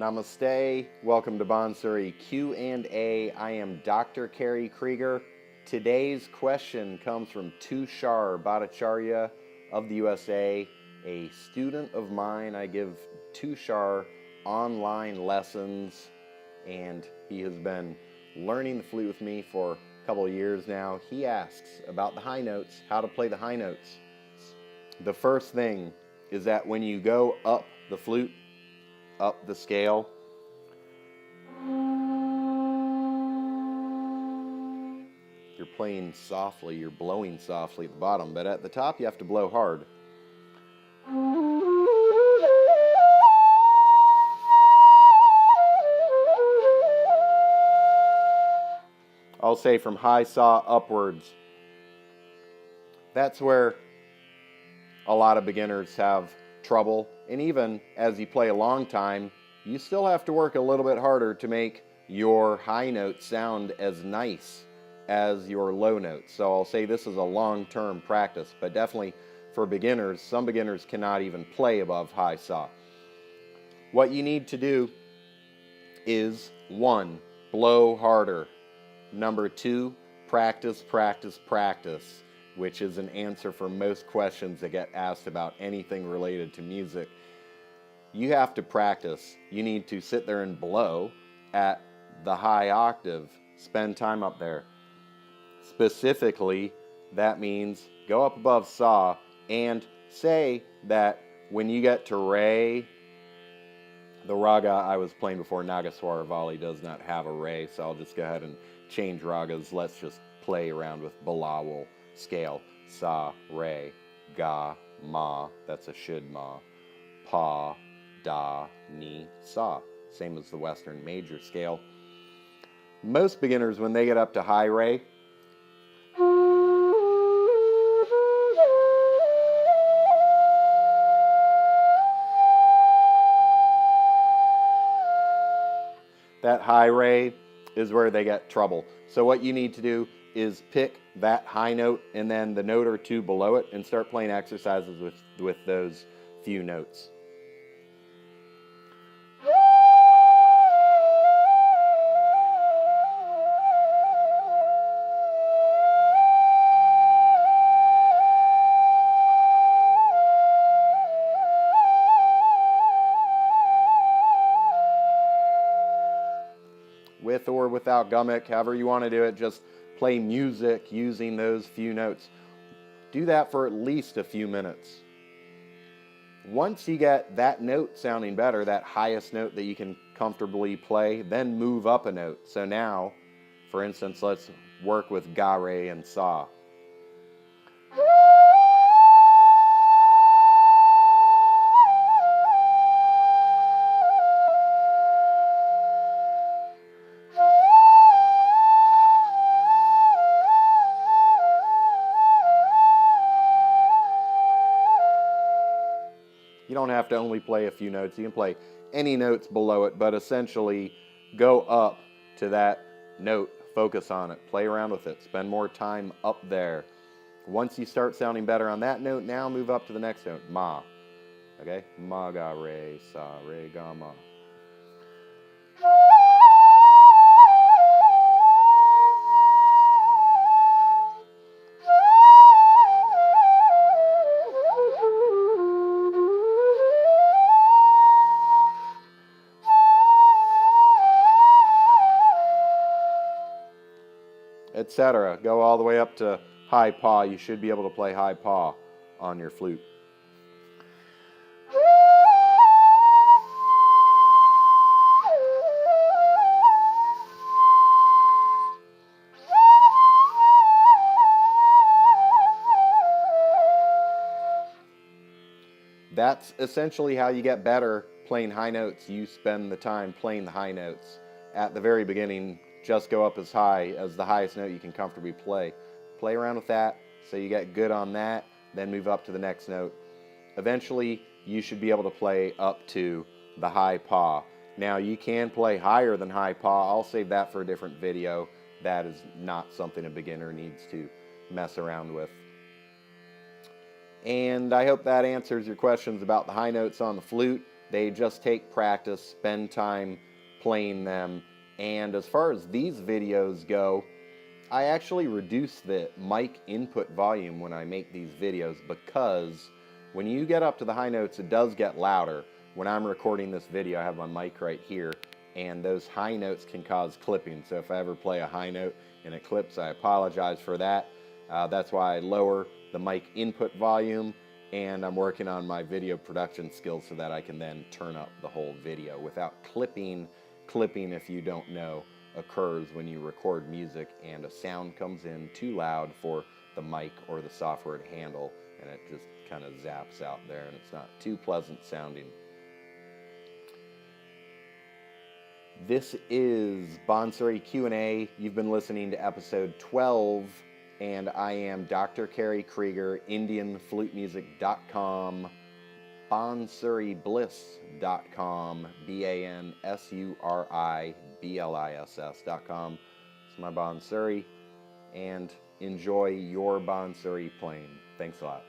Namaste. Welcome to Bansuri Q&A. I am Dr. Kerry Krieger. Today's question comes from Tushar Bhattacharya of the USA, a student of mine. I give Tushar online lessons, and he has been learning the flute with me for a couple of years now. He asks about the high notes, how to play the high notes. The first thing is that when you go up the flute, up the scale, you're playing softly, you're blowing softly at the bottom, but at the top you have to blow hard. I'll say from high saw upwards. That's where a lot of beginners have trouble, and even as you play a long time, you still have to work a little bit harder to make your high notes sound as nice as your low notes. So I'll say this is a long-term practice, but definitely for beginners, some beginners cannot even play above high saw. What you need to do is 1, blow harder. Number 2, practice, practice, practice, which is an answer for most questions that get asked about anything related to music. You have to practice. You need to sit there and blow at the high octave. Spend time up there. Specifically, that means go up above saw and say that when you get to re, the raga I was playing before, Nagaswara Vali, does not have a re, so I'll just go ahead and change ragas. Let's just play around with Bilawal scale. Sa, re, ga, ma, that's a shid ma, pa, da, ni, sa. Same as the Western major scale. Most beginners, when they get up to high re, that high re is where they get trouble. So what you need to do is pick that high note and then the note or two below it and start playing exercises with those few notes. With or without gummick, however you want to do it, just play music using those few notes. Do that for at least a few minutes. Once you get that note sounding better, that highest note that you can comfortably play, then move up a note. So now, for instance, let's work with ga, re, and sa. You don't have to only play a few notes. You can play any notes below it, but essentially go up to that note, focus on it, play around with it, spend more time up there. Once you start sounding better on that note, now move up to the next note, ma. Okay? Ma, ga, re, sa, re, ga, ma. Etc. Go all the way up to high paw. You should be able to play high paw on your flute. That's essentially how you get better playing high notes. You spend the time playing the high notes. At the very beginning, just go up as high as the highest note you can comfortably play. Play around with that so you get good on that, then move up to the next note. Eventually, you should be able to play up to the high paw. Now, you can play higher than high paw. I'll save that for a different video. That is not something a beginner needs to mess around with. And I hope that answers your questions about the high notes on the flute. They just take practice, spend time playing them. And as far as these videos go, I actually reduce the mic input volume when I make these videos, because when you get up to the high notes, it does get louder. When I'm recording this video, I have my mic right here, and those high notes can cause clipping. So if I ever play a high note and it clips, I apologize for that. That's why I lower the mic input volume, and I'm working on my video production skills so that I can then turn up the whole video without clipping. Clipping, if you don't know, occurs when you record music and a sound comes in too loud for the mic or the software to handle, and it just kind of zaps out there, and it's not too pleasant sounding. This is Bansuri Q&A. You've been listening to episode 12, and I am Dr. Kerry Krieger, IndianFluteMusic.com, bansuribliss.com, BANSURIBLISS.com. It's my Bansuri, and enjoy your Bansuri playing. Thanks a lot.